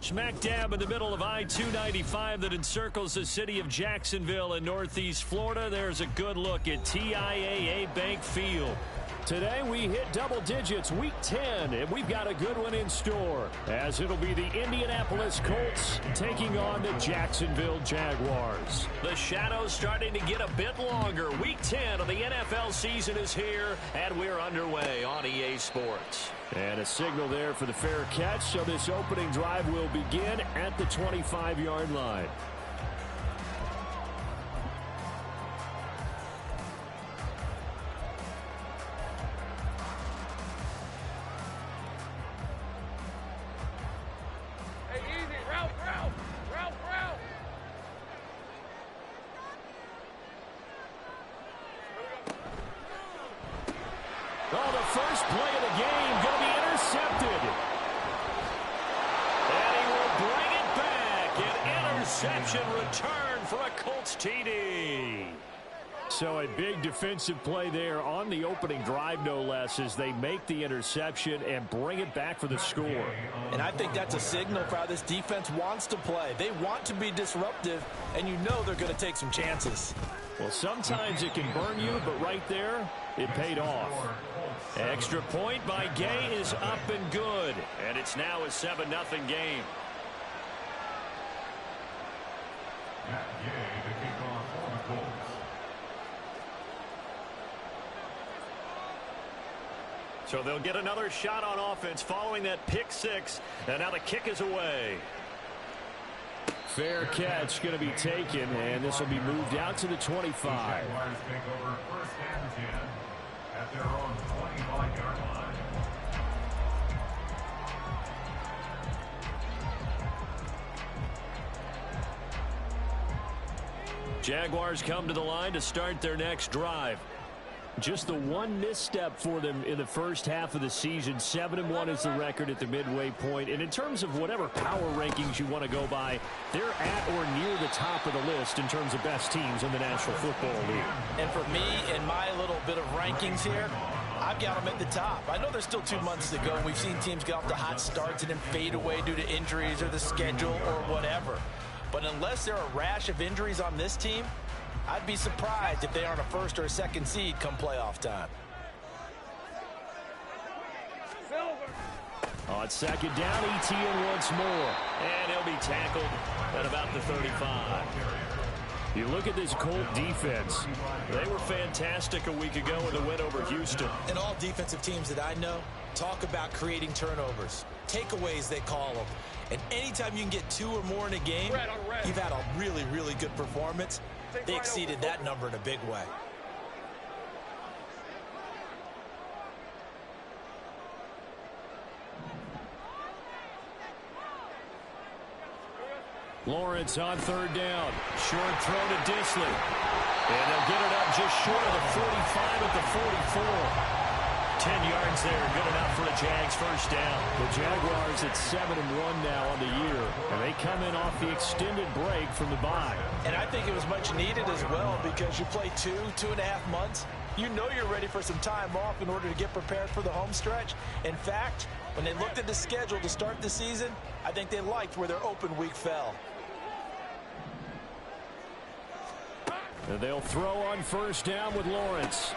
Smack dab in the middle of I-295 that encircles the city of Jacksonville in northeast Florida. There's a good look at TIAA Bank Field. Today we hit double digits, week 10, and we've got a good one in store, as it'll be the Indianapolis Colts taking on the Jacksonville Jaguars. The shadow's starting to get a bit longer. Week 10 of the NFL season is here, and we're underway on EA Sports. And a signal there for the fair catch, so this opening drive will begin at the 25-yard line. Oh, the first play of the game going to be intercepted. And he will bring it back. An interception return for a Colts TD. So a big defensive play there on the opening drive, no less, as they make the interception and bring it back for the score. And I think that's a signal for how this defense wants to play. They want to be disruptive, and you know they're going to take some chances. Well, sometimes it can burn you, but right there, it paid off. Extra point by Gay is up and good. And it's now a 7-0 game. So they'll get another shot on offense following that pick six. And now the kick is away. Fair catch going to be taken, and this will be moved out to the 25. Jaguars take over first and 10 at their own 25-yard line. Jaguars come to the line to start their next drive. Just the one misstep for them in the first half of the season. 7-1 is the record at the midway point. And in terms of whatever power rankings you want to go by, they're at or near the top of the list in terms of best teams in the National Football League. And for me, in my little bit of rankings here, I've got them at the top. I know there's still 2 months to go, and we've seen teams get off to hot starts and then fade away due to injuries or the schedule or whatever. But unless there are a rash of injuries on this team, I'd be surprised if they aren't a first or a second seed come playoff time. On second down, Etienne once more. And he'll be tackled at about the 35. You look at this Colt defense. They were fantastic a week ago in the win over Houston. And all defensive teams that I know talk about creating turnovers. Takeaways, they call them. And anytime you can get 2 or more in a game, you've had a really, really good performance. They exceeded that number in a big way. Lawrence on third down. Short throw to Disley. And they'll get it up just short of the 45 at the 44. 10 yards there, good enough for the Jags first down. The Jaguars at 7-1 now on the year, and they come in off the extended break from the bye. And I think it was much needed as well, because you play 2.5 months. You know you're ready for some time off in order to get prepared for the home stretch. In fact, when they looked at the schedule to start the season, I think they liked where their open week fell. And they'll throw on first down with Lawrence.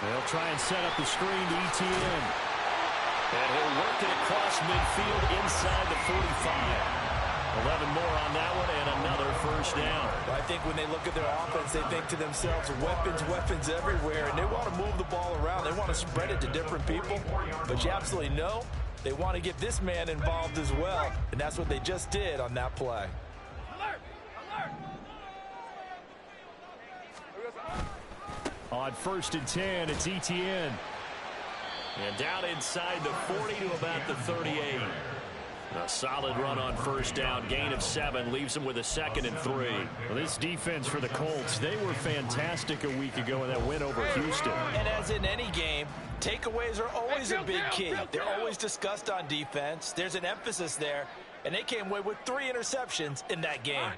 They'll try and set up the screen to Etienne. And he'll work it across midfield inside the 45. 11 more on that one and another first down. I think when they look at their offense, they think to themselves, weapons, weapons everywhere, and they want to move the ball around. They want to spread it to different people, but you absolutely know they want to get this man involved as well, and that's what they just did on that play. On 1st and 10, it's ETN. And down inside the 40 to about the 38. A solid run on first down. Gain of 7 leaves them with a 2nd and 3. Well, this defense for the Colts, they were fantastic a week ago in that win over Houston. And as in any game, takeaways are always a big key. They're always discussed on defense. There's an emphasis there, and they came away with 3 interceptions in that game.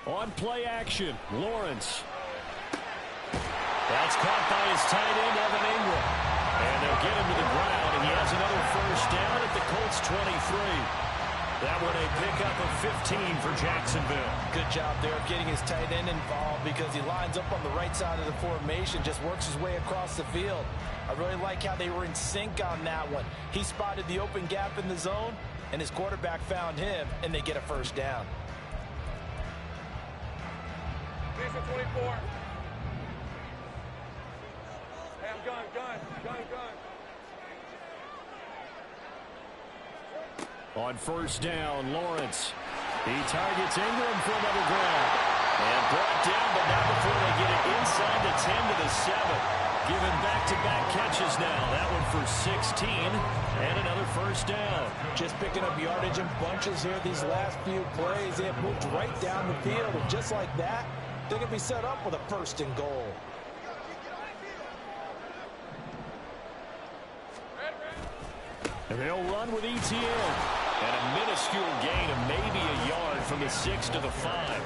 On play action, Lawrence. That's caught by his tight end, Evan Ingram. And they'll get him to the ground, and he has another first down at the Colts 23. That one a pickup of 15 for Jacksonville. Good job there of getting his tight end involved because he lines up on the right side of the formation, just works his way across the field. I really like how they were in sync on that one. He spotted the open gap in the zone, and his quarterback found him, and they get a first down. 24. On first down, Lawrence. He targets Ingram for another grab. And brought down, but not before they get it inside the 10 to the 7. Given back-to-back catches now. That one for 16 and another first down. Just picking up yardage in bunches here these last few plays. They have moved right down the field, and just like that, they're going to be set up with a 1st and goal. And they'll run with ETN. And a minuscule gain of maybe a yard from the 6 to the 5.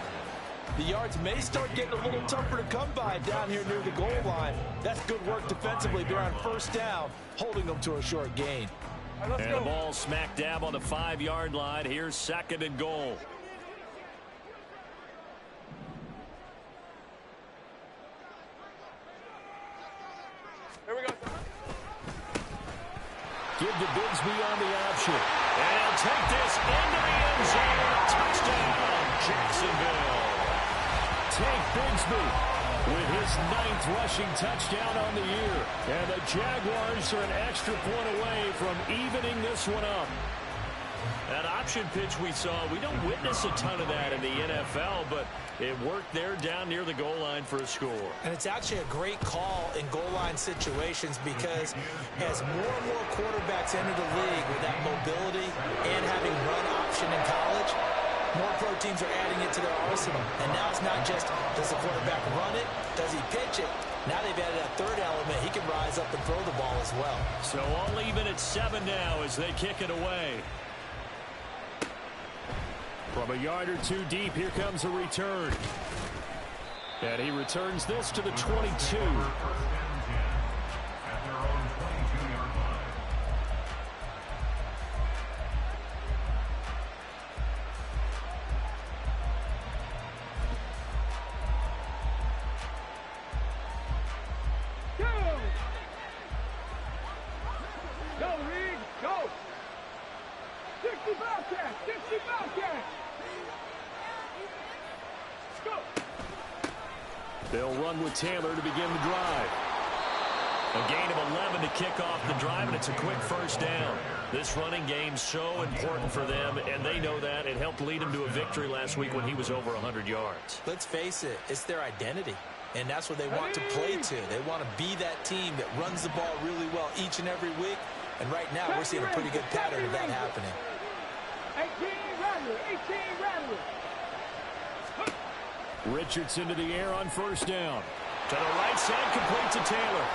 The yards may start getting a little tougher to come by down here near the goal line. That's good work defensively there on first down, holding them to a short gain. And the ball smack dab on the 5-yard line. Here's 2nd and goal. Here we go. Give to Bigsby on the option. And he'll take this into the end zone. Touchdown, Jacksonville. Tank Bigsby with his 9th rushing touchdown on the year. And the Jaguars are an extra point away from evening this one up. That option pitch we saw, we don't witness a ton of that in the NFL, but it worked there down near the goal line for a score. And it's actually a great call in goal line situations because as more and more quarterbacks enter the league with that mobility and having run option in college, more pro teams are adding it to their arsenal. And now it's not just, does the quarterback run it? Does he pitch it? Now they've added a 3rd element. He can rise up and throw the ball as well. So all even at 7 now as they kick it away. From a yard or 2 deep, here comes a return. And he returns this to the 22. Go, Reed, go! 60 Bobcat, 60 Bobcat! They'll run with Taylor to begin the drive. A gain of 11 to kick off the drive, and it's a quick first down. This running game's so important for them, and they know that. It helped lead them to a victory last week when he was over 100 yards. Let's face it, it's their identity, and that's what they want to play to. They want to be that team that runs the ball really well each and every week, and right now we're seeing a pretty good pattern of that happening. 18 Rattler, 18 Rattler. Richardson to the air on first down. To the right side, complete to Taylor.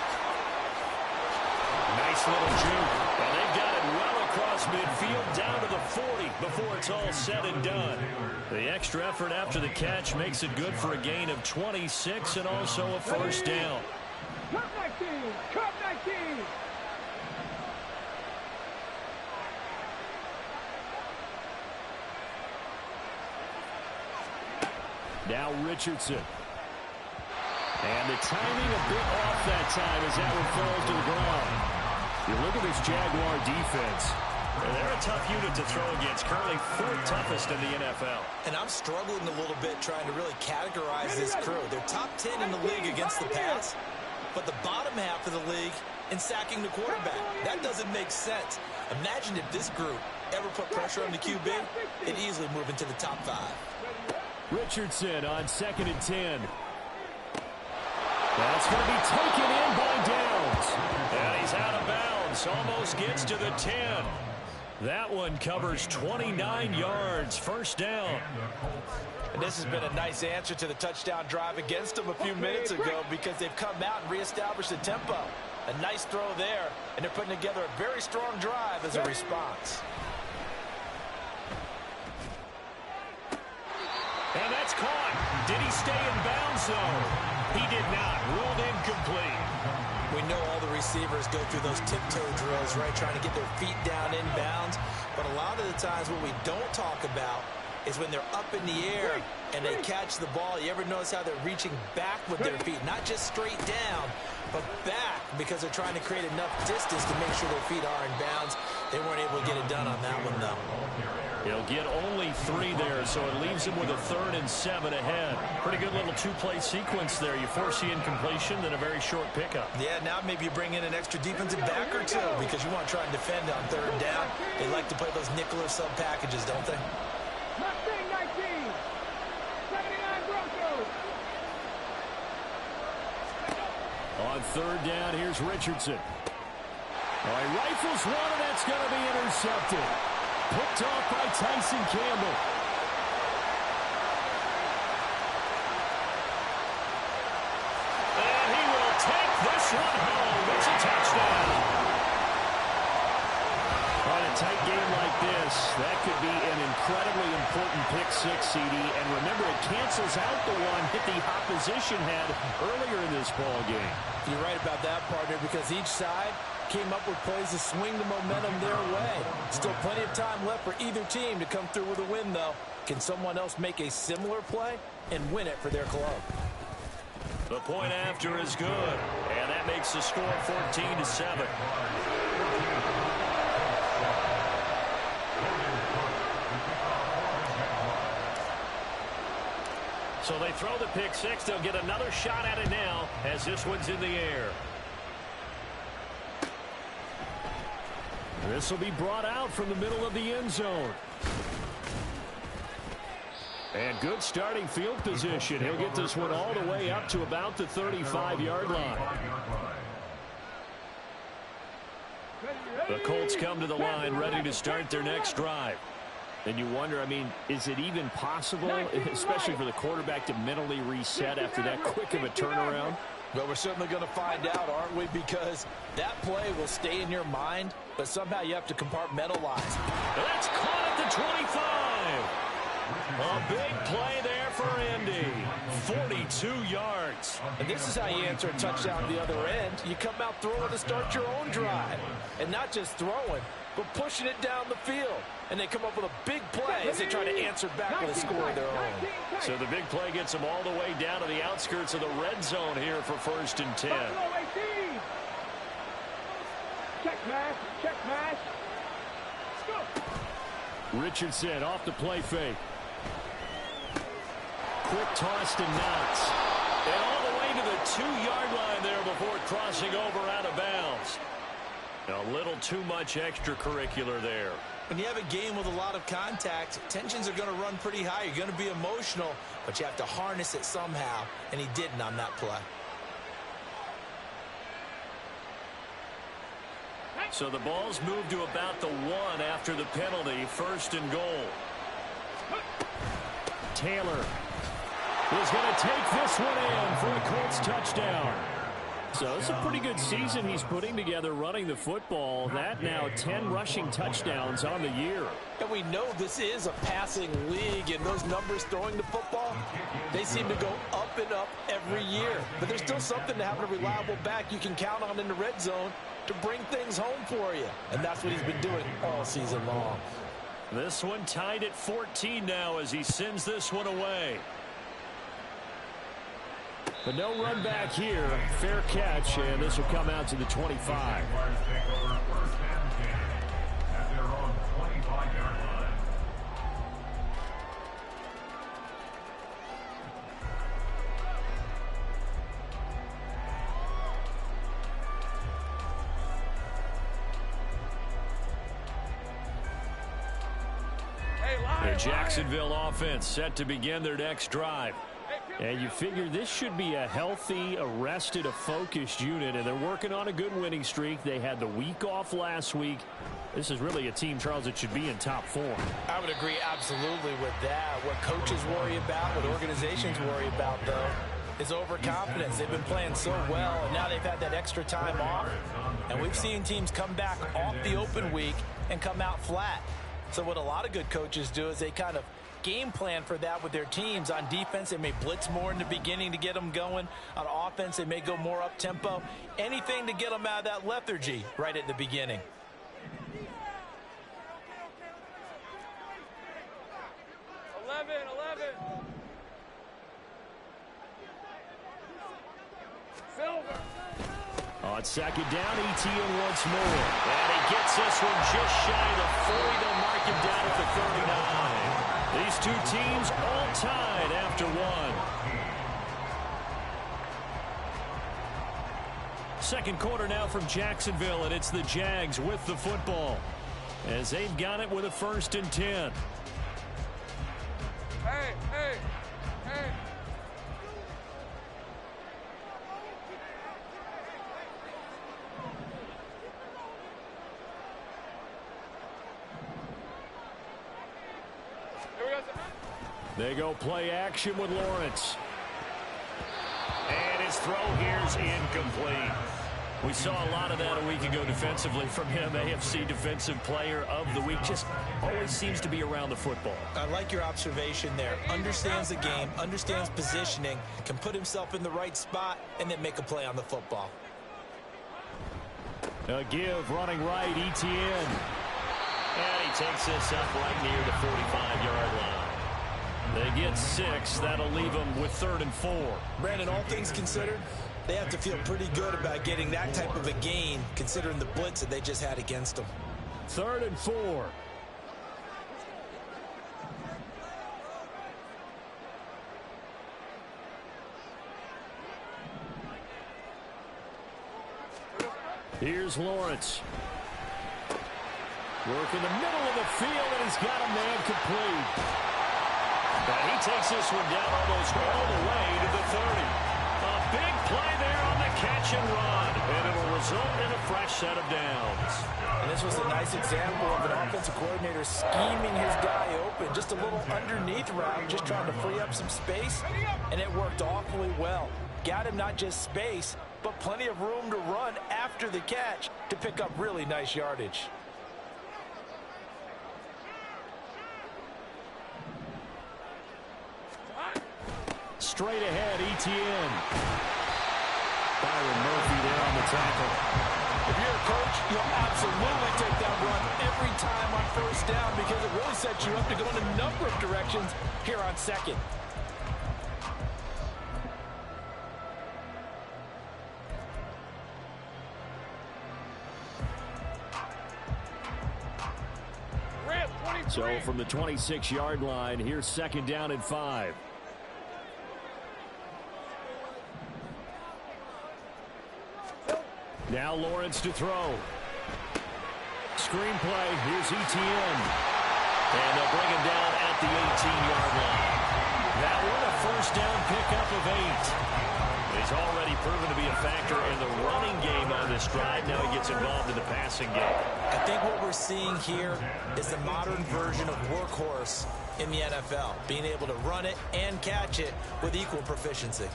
Nice little juke. And they've got it well across midfield down to the 40 before it's all said and done. The extra effort after the catch makes it good for a gain of 26 and also a first down. Cup 19, Cup 19. Now Richardson. And the timing a bit off that time as that one falls to the ground. You look at this Jaguar defense. They're a tough unit to throw against, currently 4th toughest in the NFL. And I'm struggling a little bit trying to really categorize this crew. They're top 10 in the league against the pass, but the bottom half of the league in sacking the quarterback. That doesn't make sense. Imagine if this group ever put pressure on the QB, it'd easily move into the top 5. Richardson on 2nd and 10. That's going to be taken in by Downs. And he's out of bounds. Almost gets to the 10. That one covers 29 yards. First down. And this has been a nice answer to the touchdown drive against them a few minutes ago because they've come out and reestablished the tempo. A nice throw there, and they're putting together a very strong drive as a response. And that's caught. Did he stay in bounds, though? He did not. Ruled incomplete. We know all the receivers go through those tiptoe drills, right, trying to get their feet down in bounds. But a lot of the times what we don't talk about is when they're up in the air and they catch the ball. You ever notice how they're reaching back with their feet? Not just straight down, but back because they're trying to create enough distance to make sure their feet are in bounds. They weren't able to get it done on that one, though. He'll get only 3 there, so it leaves him with a 3rd and 7 ahead. Pretty good little 2-play sequence there. You force the incompletion, then a very short pickup. Yeah, now maybe you bring in an extra defensive back or 2 because you want to try and defend on 3rd down. They like to play those nickel or sub packages, don't they? Mustang 19. 79 Broncos. On 3rd down, here's Richardson. All right, rifles one, and that's going to be intercepted. Picked off by Tyson Campbell. And he will take this one home. It's a touchdown. On a tight game like this, that could be an incredibly important pick-6, CD. And remember, it cancels out the one hit the opposition had earlier in this ball game. You're right about that, partner, because each side came up with plays to swing the momentum their way. Still plenty of time left for either team to come through with a win, though. Can someone else make a similar play and win it for their club? The point after is good, and that makes the score 14-7. So they throw the pick 6. They'll get another shot at it now as this one's in the air. This will be brought out from the middle of the end zone. And good starting field position. He'll get this one all the way up to about the 35-yard line. The Colts come to the line ready to start their next drive. And you wonder, I mean, is it even possible, especially for the quarterback, to mentally reset after that quick of a turnaround? Well, we're certainly going to find out, aren't we? Because that play will stay in your mind, but somehow you have to compartmentalize. That's caught at the 25. A big play there for Indy. 42 yards. And this is how you answer a touchdown at the other end. You come out throwing to start your own drive. And not just throwing, but pushing it down the field. And they come up with a big play as they try to answer back with a score of their own. So the big play gets them all the way down to the outskirts of the red zone here for 1st and 10. Check mash, check mash. Let's go. Richardson off the play fake. Quick toss to Knox. And all the way to the 2-yard line there before crossing over out of bounds. A little too much extracurricular there. When you have a game with a lot of contact, tensions are going to run pretty high. You're going to be emotional, but you have to harness it somehow, and he didn't on that play. So the ball's moved to about the 1 after the penalty. 1st and goal. Taylor is going to take this one in for a Colts touchdown. So it's a pretty good season he's putting together running the football. That now 10 rushing touchdowns on the year. And we know this is a passing league, and those numbers throwing the football, they seem to go up and up every year. But there's still something to having a reliable back you can count on in the red zone to bring things home for you. And that's what he's been doing all season long. This one tied at 14 now as he sends this one away. But no run back here. Fair catch, and this will come out to the 25. Jaguars take over 1st and 10 at their own The Jacksonville offense set to begin their next drive. And you figure this should be a healthy, a rested, a focused unit, and they're working on a good winning streak. They had the week off last week. This is really a team, Charles, that should be in top form. I would agree absolutely with that. What coaches worry about, what organizations worry about, though, is overconfidence. They've been playing so well, and now they've had that extra time off. And we've seen teams come back off the open week and come out flat. So what a lot of good coaches do is they kind of game plan for that with their teams. On defense, they may blitz more in the beginning to get them going. On offense, they may go more up-tempo. Anything to get them out of that lethargy right at the beginning. On second down, ETN once more. And he gets this one just shy of the 40. They'll mark him down at the 39. These two teams all tied after one. Second quarter now from Jacksonville, and it's the Jags with the football as they've got it with a 1st and 10. Hey. They go play action with Lawrence. And his throw here's incomplete. We saw a lot of that a week ago defensively from him. AFC Defensive Player of the Week. Just always seems to be around the football. I like your observation there. Understands the game, understands positioning, can put himself in the right spot, and then make a play on the football. A give running right, ETN. And he takes this up right near the 45-yard line. They get 6. That'll leave them with 3rd and 4. Brandon, all things considered, they have to feel pretty good about getting that type of a gain, considering the blitz that they just had against them. 3rd and 4. Here's Lawrence. Work in the middle of the field, and he's got a man complete. And he takes this one down almost all the way to the 30. A big play there on the catch and run. And it'll result in a fresh set of downs. And this was a nice example of an offensive coordinator scheming his guy open. Just a little underneath route, just trying to free up some space. And it worked awfully well. Got him not just space, but plenty of room to run after the catch to pick up really nice yardage. Straight ahead, ETN. Byron Murphy there on the tackle. If you're a coach, you'll absolutely take that run every time on 1st down because it really sets you up to go in a number of directions here on 2nd. So from the 26-yard line, here's 2nd down and 5. Now Lawrence to throw. Screenplay. Here's ETN. And they'll bring him down at the 18-yard line. That one a 1st down pickup of 8. He's already proven to be a factor in the running game on this drive. Now he gets involved in the passing game. I think what we're seeing here is the modern version of workhorse in the NFL. Being able to run it and catch it with equal proficiency.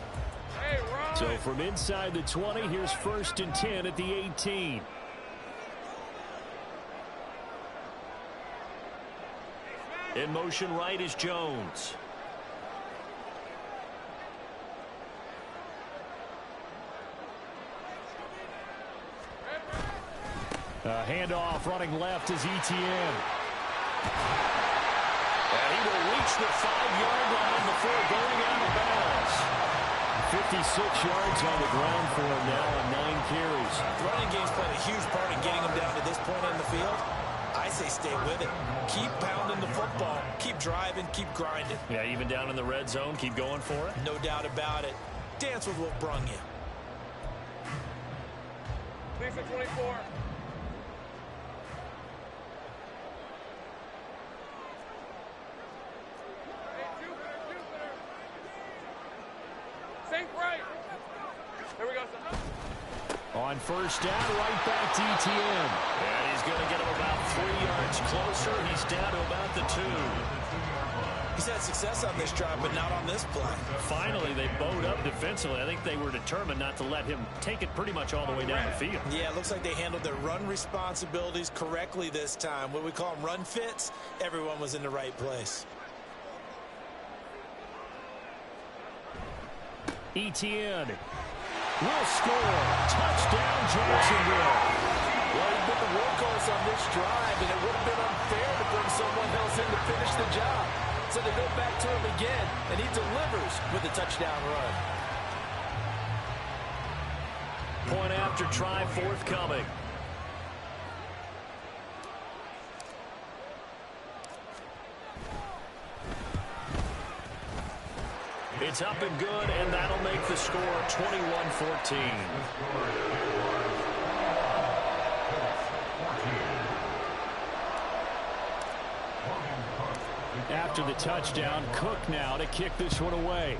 So from inside the 20, here's 1st and 10 at the 18. In motion right is Jones. Handoff running left is ETN. And he will reach the 5-yard line before going out of bounds. 56 yards on the ground for him now on 9 carries. The running game's played a huge part in getting him down to this point in the field. I say stay with it. Keep pounding the football. Keep driving. Keep grinding. Yeah, even down in the red zone, keep going for it. No doubt about it. Dance with what brung you. Lisa 24. On first down, right back to ETN. And he's going to get him about 3 yards closer. He's down to about the 2. He's had success on this drive, but not on this play. Finally, they bowed up defensively. I think they were determined not to let him take it pretty much all the way down the field. Yeah, it looks like they handled their run responsibilities correctly this time. What we call them run fits, everyone was in the right place. ETN will score. Touchdown, Jacksonville. Well, he's been the workhorse on this drive, and it would have been unfair to bring someone else in to finish the job. So they go back to him again, and he delivers with a touchdown run. Point after try forthcoming. It's up and good, and that'll make the score 21-14. After the touchdown, Cook now to kick this one away.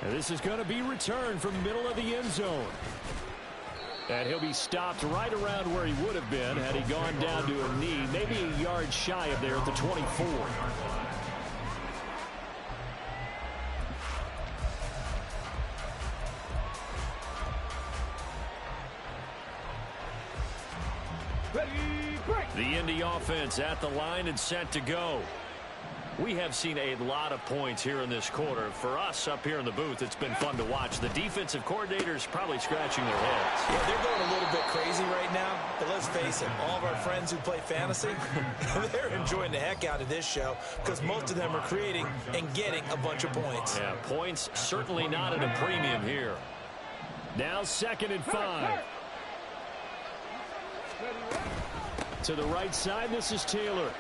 And this is going to be returned from the middle of the end zone. And he'll be stopped right around where he would have been had he gone down to a knee, maybe a yard shy of there at the 24. The Indy offense at the line and set to go. We have seen a lot of points here in this quarter. For us up here in the booth, it's been fun to watch. The defensive coordinators probably scratching their heads. Yeah, they're going a little bit crazy right now. But let's face it, all of our friends who play fantasy, they're enjoying the heck out of this show because most of them are creating and getting a bunch of points. Yeah, points certainly not at a premium here. Now 2nd and 5. To the right side, this is Taylor.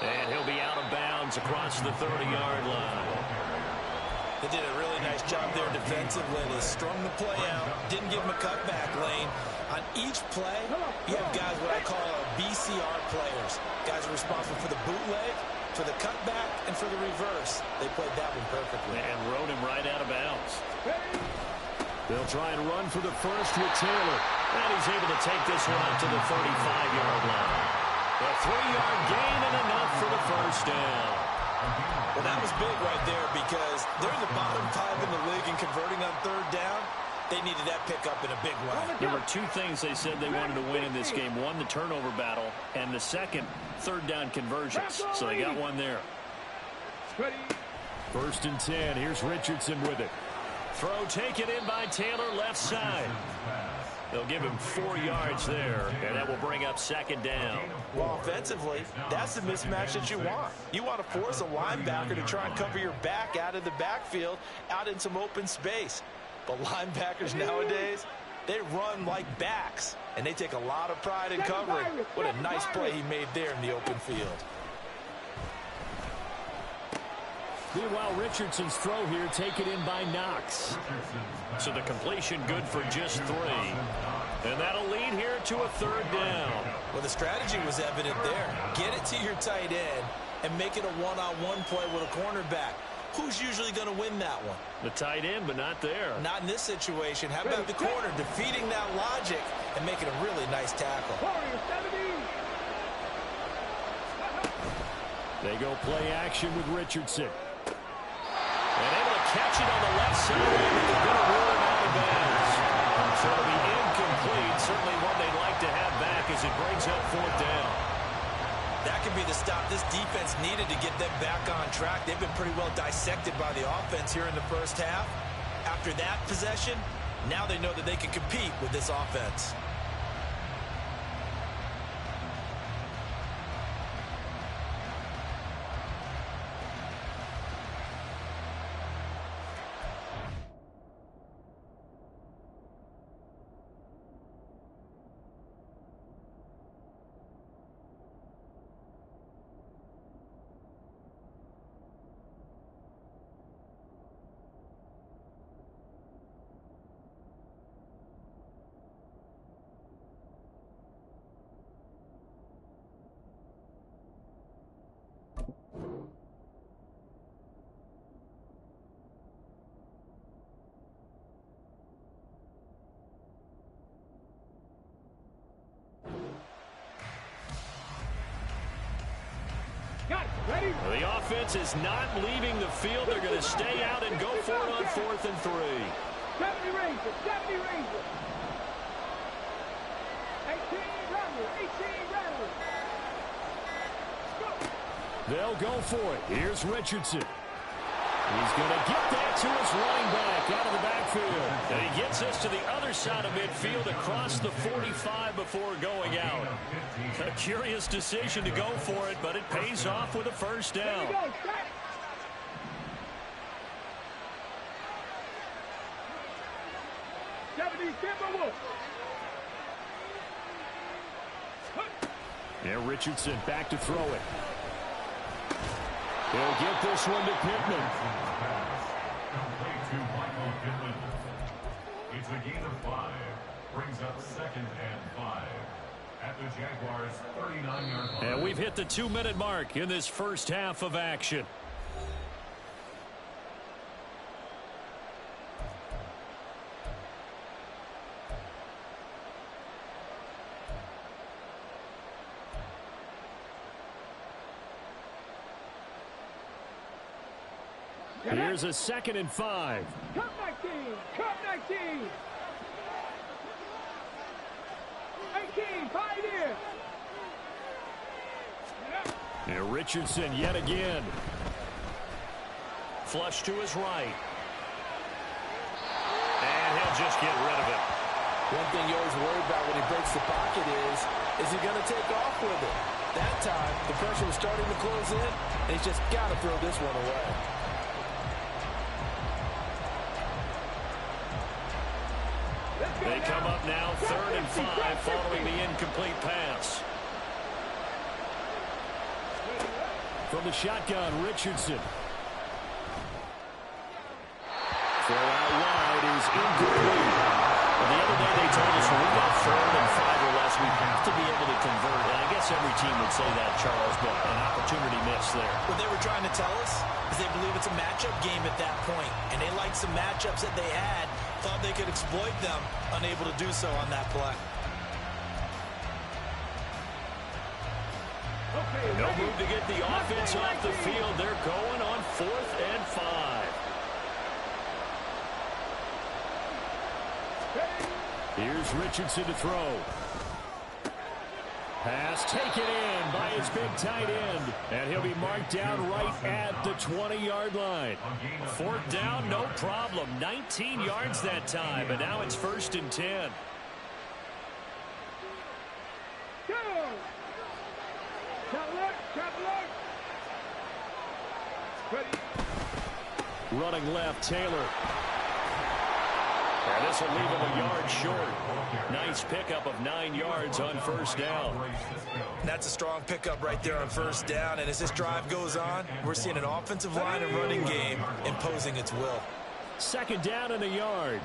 And he'll be out of bounds across the 30-yard line. They did a really nice job there defensively. They strung the play out, didn't give him a cutback lane. On each play, you have guys what I call BCR players. Guys are responsible for the bootleg, for the cutback, and for the reverse. They played that one perfectly. And rode him right out of bounds. They'll try and run for the first with Taylor. And he's able to take this one up to the 35-yard line. A 3-yard gain and enough for the first down. Well, that was big right there because they're in the bottom 5 in the league and converting on 3rd down. They needed that pickup in a big way. There were 2 things they said they wanted to win in this game. One, the turnover battle, and the second, 3rd down conversions. So they got one there. 1st and 10. Here's Richardson with it. Throw taken in by Taylor, left side. They'll give him 4 yards there, and that will bring up 2nd down. Well, offensively, that's the mismatch that you want. You want to force a linebacker to try and cover your back out of the backfield, out in some open space. But linebackers nowadays, they run like backs, and they take a lot of pride in covering. What a nice play he made there in the open field. Meanwhile, Richardson's throw here taken in by Knox. So the completion good for just 3. And that'll lead here to a 3rd down. Well, the strategy was evident there. Get it to your tight end and make it a one-on-one play with a cornerback. Who's usually going to win that one? The tight end, but not there. Not in this situation. How about the corner defeating that logic and making a really nice tackle? They go play action with Richardson. And able to catch it on the left side, and they're going to rule him out of bounds. So it'll be incomplete. Certainly one they'd like to have back as it brings up 4th down. That could be the stop this defense needed to get them back on track. They've been pretty well dissected by the offense here in the first half. After that possession, now they know that they can compete with this offense. Well, the offense is not leaving the field. They're going to stay out and go for it on 4th and 3. 70 Rangers, 70 Rangers. 18 Rattlers, 18 Rattlers. They'll go for it. Here's Richardson. He's going to get that to his running back out of the backfield. And he gets this to the other side of midfield across the 45 before going out. A curious decision to go for it, but it pays off with a first down. 70 Timberwolves. And Richardson back to throw it. He'll get this one to Pittman. Complete to Michael Pittman. It's a gain of 5. Brings up 2nd and 5. At the Jaguars' 39-yard line. And we've hit the 2-minute mark in this first half of action. Here's a 2nd and 5. Come 19, come 19. 18, Pioneer. And Richardson yet again. Flush to his right. And he'll just get rid of it. One thing you always worry about when he breaks the pocket is he going to take off with it? That time, the pressure was starting to close in, and he's just got to throw this one away. They come up now 3rd and 5 following the incomplete pass. From the shotgun, Richardson. Throw out wide is incomplete. Well, the other day they told us when we got 3rd and 5 or less, we have to be able to convert. And I guess every team would say that, Charles, but an opportunity missed there. What they were trying to tell us is they believe it's a matchup game at that point, and they liked some matchups that they had, thought they could exploit them, unable to do so on that play. No move to get the offense off the field. They're going on 4th and 5. Here's Richardson to throw. Pass taken in by his big tight end. And he'll be marked down right at the 20-yard line. 4th down, no problem. 19 yards that time, but now it's 1st and 10. Running left, Taylor. And this will leave him a yard short. Nice pickup of 9 yards on 1st down. That's a strong pickup right there on 1st down, and as this drive goes on, we're seeing an offensive line and running game imposing its will. 2nd down and a yard.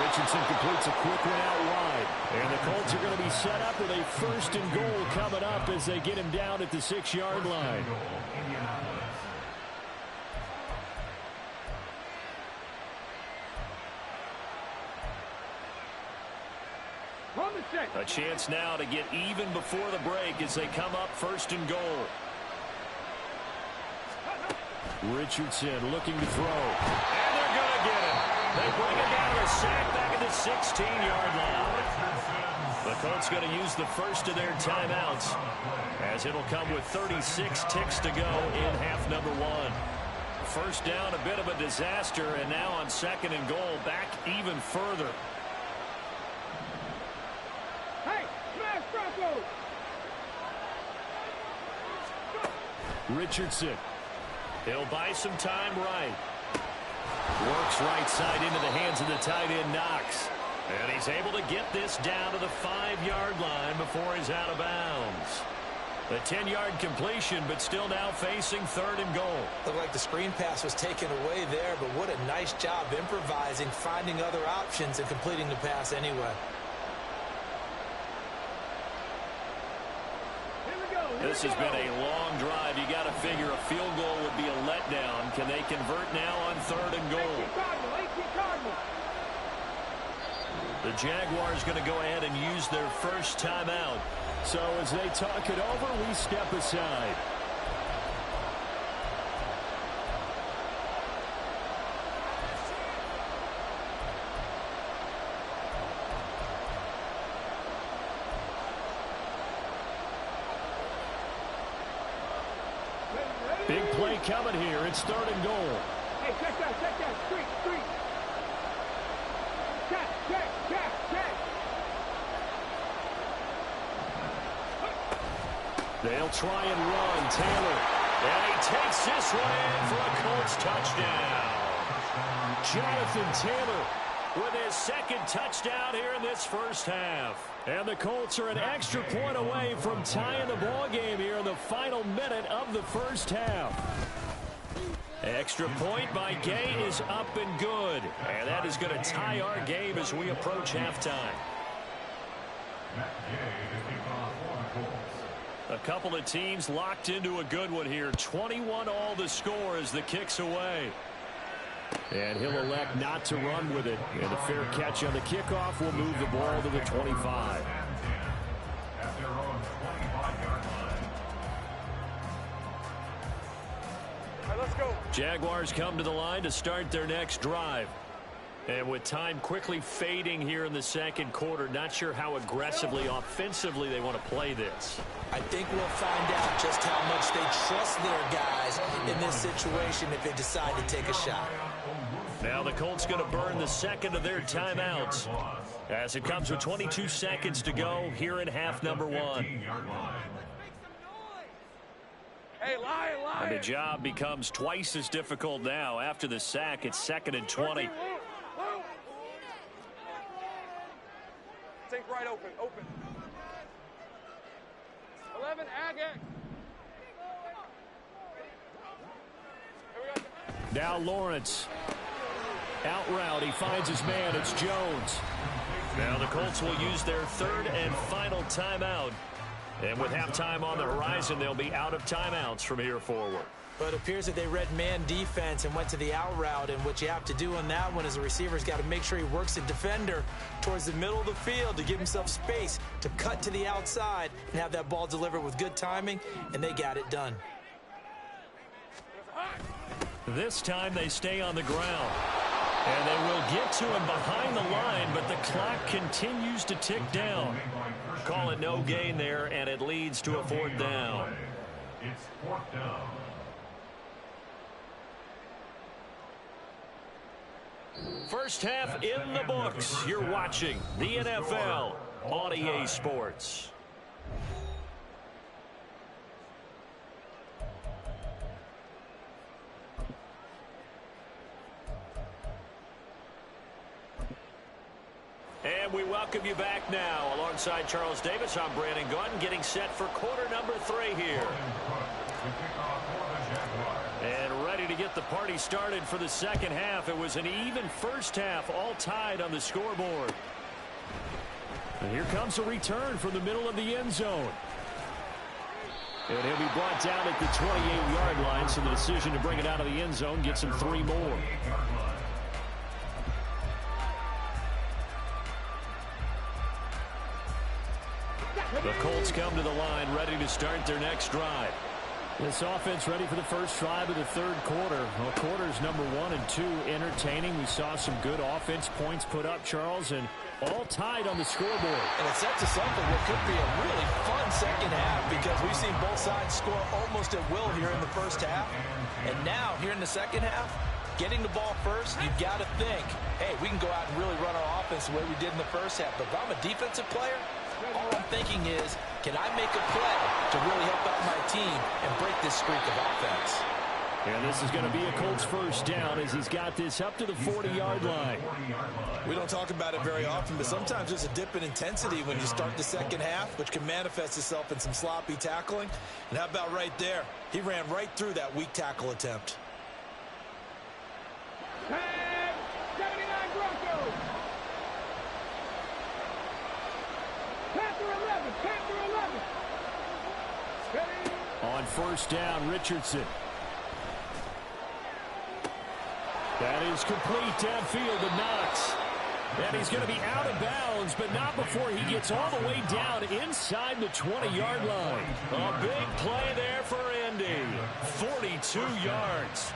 Richardson completes a quick one out wide. And the Colts are going to be set up with a 1st and goal coming up as they get him down at the 6-yard line. A chance now to get even before the break as they come up 1st and goal. Richardson looking to throw. And they're going to get him. They bring him down to a sack back at the 16-yard line. The Colts going to use the first of their timeouts as it'll come with 36 ticks to go in half number 1. 1st down, a bit of a disaster, and now on 2nd and goal, back even further. Richardson. He'll buy some time right. Works right side into the hands of the tight end, Knox. And he's able to get this down to the 5-yard line before he's out of bounds. The 10-yard completion, but still now facing 3rd and goal. Looked like the screen pass was taken away there, but what a nice job improvising, finding other options, and completing the pass anyway. This has been a long drive. You got to figure a field goal would be a letdown. Can they convert now on 3rd and goal? The Jaguars going to go ahead and use their first timeout So as they talk it over, we step aside. Big play coming here. It's 3rd and goal. Hey, check that, street. Check. They'll try and run. Taylor. And he takes this one in for a Colts touchdown. Jonathan Taylor with his 2nd touchdown here in this first half. And the Colts are an extra point away from tying the ball game here in the final minute of the first half. Extra point by Gay is up and good. And that is going to tie our game as we approach halftime. A couple of teams locked into a good one here. 21 all the score as the kick's away. And he'll elect not to run with it. And a fair catch on the kickoff will move the ball to the 25. Let's go. Jaguars come to the line to start their next drive. And with time quickly fading here in the 2nd quarter, not sure how aggressively, offensively they want to play this. I think we'll find out just how much they trust their guys in this situation if they decide to take a shot. Now the Colts going to burn the 2nd of their timeouts as it comes with 22 seconds to go here in half number 1. Hey, lion. And the job becomes twice as difficult now. After the sack, it's 2nd and 20. Take right open. 11, Agate. Now Lawrence. Out route. He finds his man. It's Jones. Now the Colts will use their 3rd and final timeout. And with halftime on the horizon, they'll be out of timeouts from here forward. But it appears that they read man defense and went to the out route. And what you have to do on that one is the receiver's got to make sure he works the defender towards the middle of the field to give himself space to cut to the outside and have that ball delivered with good timing, and they got it done. This time they stay on the ground. And they will get to him behind the line, but the clock continues to tick down. Call it no gain there, and it leads to a 4th down. It's 4th down. First half in the books. You're watching the NFL on EA Sports. And we welcome you back now. Alongside Charles Davis, I'm Brandon Gunn, getting set for quarter number 3 here. And ready to get the party started for the 2nd half. It was an even first half, all tied on the scoreboard. And here comes a return from the middle of the end zone. And he'll be brought down at the 28-yard line, so the decision to bring it out of the end zone gets him 3 more. The Colts come to the line ready to start their next drive. This offense ready for the first drive of the 3rd quarter. Well, quarters number 1 and 2 entertaining. We saw some good offense points put up, Charles, and all tied on the scoreboard. And it sets us up for what could be a really fun 2nd half because we've seen both sides score almost at will here in the first half. And now, here in the 2nd half, getting the ball first, you've got to think, hey, we can go out and really run our offense the way we did in the first half. But if I'm a defensive player, all I'm thinking is, can I make a play to really help out my team and break this streak of offense? And this is going to be a Colts first down as he's got this up to the 40-yard line. We don't talk about it very often, but sometimes there's a dip in intensity when you start the 2nd half, which can manifest itself in some sloppy tackling. And how about right there? He ran right through that weak tackle attempt. Tag, 79 Broncos. Panther 11. Steady. On first down, Richardson. That is complete downfield to Knox. And he's going to be out of bounds, but not before he gets all the way down inside the 20-yard line. A big play there for Indy. 42 yards.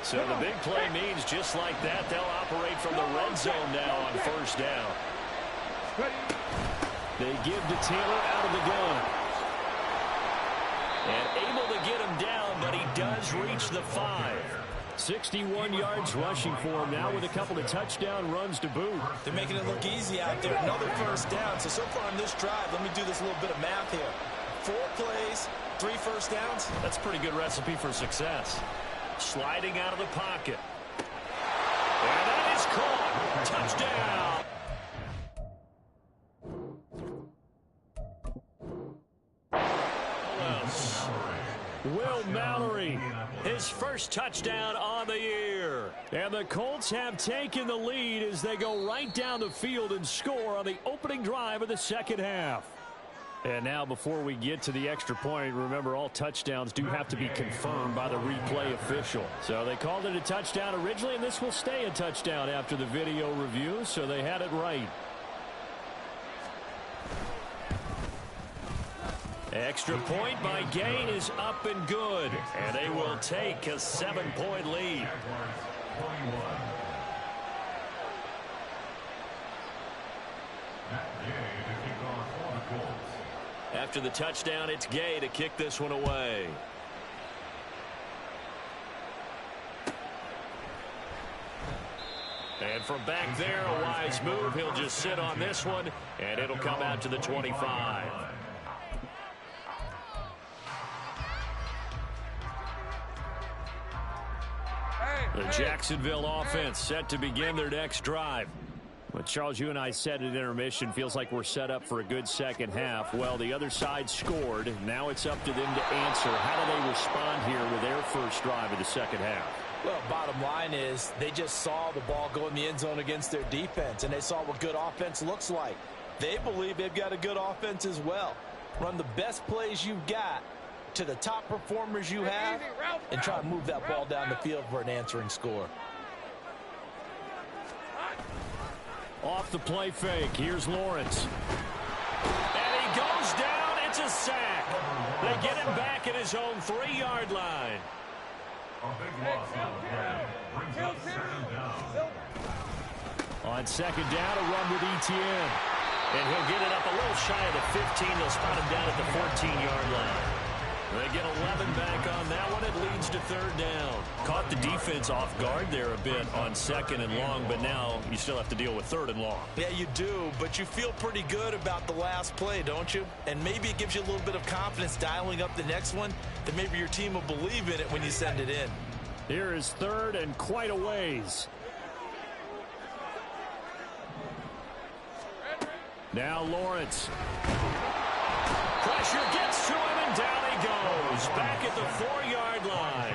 So the big play means just like that, they'll operate from the red zone now on first down. They give to Taylor out of the gun. And able to get him down, but he does reach the 5. 61 yards rushing for him now with a couple of touchdown runs to boot. They're making it look easy out there. Another first down. So far on this drive, let me do this little bit of math here. 4 plays, 3 first downs. That's a pretty good recipe for success. Sliding out of the pocket. And that is caught. Touchdown. Will Mallory, his first touchdown on the year. And the Colts have taken the lead as they go right down the field and score on the opening drive of the second half. And now before we get to the extra point, remember all touchdowns do have to be confirmed by the replay official. So they called it a touchdown originally, and this will stay a touchdown after the video review, so they had it right. Extra point by Gay is up and good, and they will take a 7-point lead. After the touchdown, it's Gay to kick this one away. And from back there, a wise move. He'll just sit on this one, and it'll come out to the 25. The Jacksonville offense set to begin their next drive. But Charles, you and I said at intermission, feels like we're set up for a good second half. Well, the other side scored. Now it's up to them to answer. How do they respond here with their first drive of the second half? Well, bottom line is they just saw the ball go in the end zone against their defense, and they saw what good offense looks like. They believe they've got a good offense as well. Run the best plays you've got to the top performers you have, and try to move that ball down the field for an answering score. Off the play fake, here's Lawrence. And he goes down, it's a sack. They get him back at his own 3-yard line. A big loss on the play. Brings up 2nd down. On 2nd down, a run with Etienne. And he'll get it up a little shy of the 15. They'll spot him down at the 14-yard line. They get 11 back on that one. It leads to 3rd down. Caught the defense off guard there a bit on 2nd and long, but now you still have to deal with 3rd and long. Yeah, you do, but you feel pretty good about the last play, don't you? And maybe it gives you a little bit of confidence dialing up the next one, that maybe your team will believe in it when you send it in. Here is 3rd and quite a ways. Now Lawrence. Pressure gets to him, and down he goes. Back at the 4-yard line.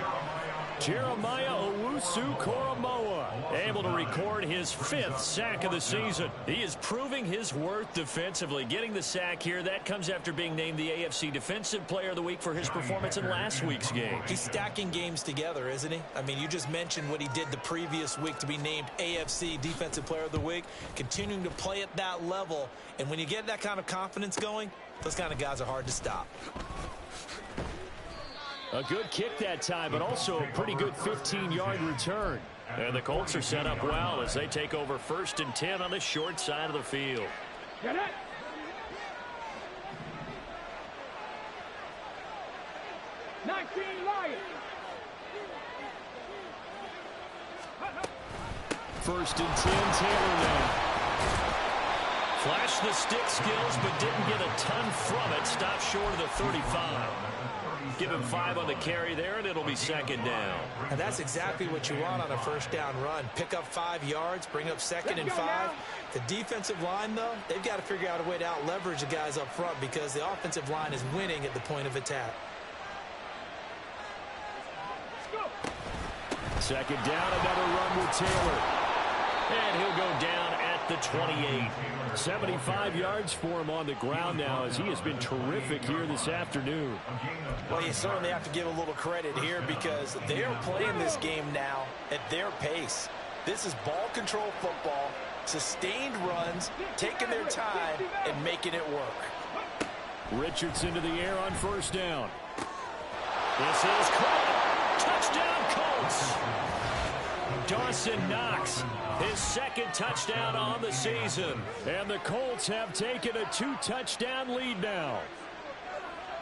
Jeremiah Owusu-Koramoah able to record his 5th sack of the season. He is proving his worth defensively. Getting the sack here, that comes after being named the AFC Defensive Player of the Week for his performance in last week's game. He's stacking games together, isn't he? I mean, you just mentioned what he did the previous week to be named AFC Defensive Player of the Week, continuing to play at that level. And when you get that kind of confidence going, those kind of guys are hard to stop. A good kick that time, but also a pretty good 15-yard return. And the Colts are set up well as they take over 1st and 10 on the short side of the field. Get it. Lions. 1st and 10, Taylor now. Flashed the stick skills, but didn't get a ton from it. Stopped short of the 35. Give him 5 on the carry there, and it'll be 2nd down. And that's exactly what you want on a 1st down run. Pick up 5 yards, bring up 2nd and 5. The defensive line, though, they've got to figure out a way to out-leverage the guys up front because the offensive line is winning at the point of attack. 2nd down, another run with Taylor. And he'll go down at at the 28. 75 yards for him on the ground now, as he has been terrific here this afternoon. Well, you certainly have to give a little credit here because they are playing this game now at their pace. This is ball control football, sustained runs, taking their time, and making it work. Richardson to the air on first down. This is caught. Touchdown, Colts. Dawson Knox, his second touchdown on the season. And the Colts have taken a 2-touchdown lead now.